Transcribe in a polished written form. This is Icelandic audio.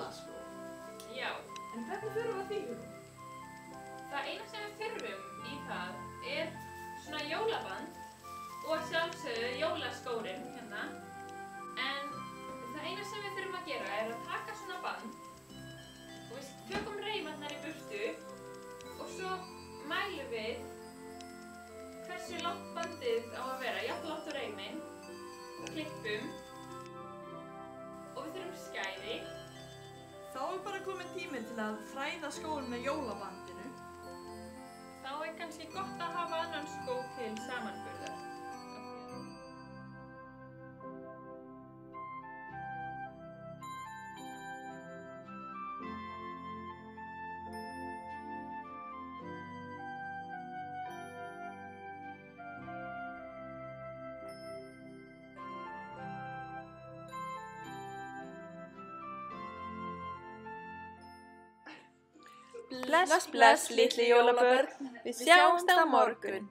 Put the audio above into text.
jólaskó. Já. En hvernig förum við að því, Hugrún? Það eina sem við þurfum í það er svona jólaband og sjálfsögðu jólaskórinn hérna. En það eina sem við þurfum að gera er að taka svona band og við tökum reimarnar í burtu og svo mælum við hversu langt bandið á að vera, jafn langt á reiminn og klippum og við þurfum skæri. Þá er bara komin tíminn til að þræða skóinn með jólabandinu. Þá er kannski gott að hafa annan skó til samanburðar. Bless, bless, litlu jólabörn, við sjáumst á morgun.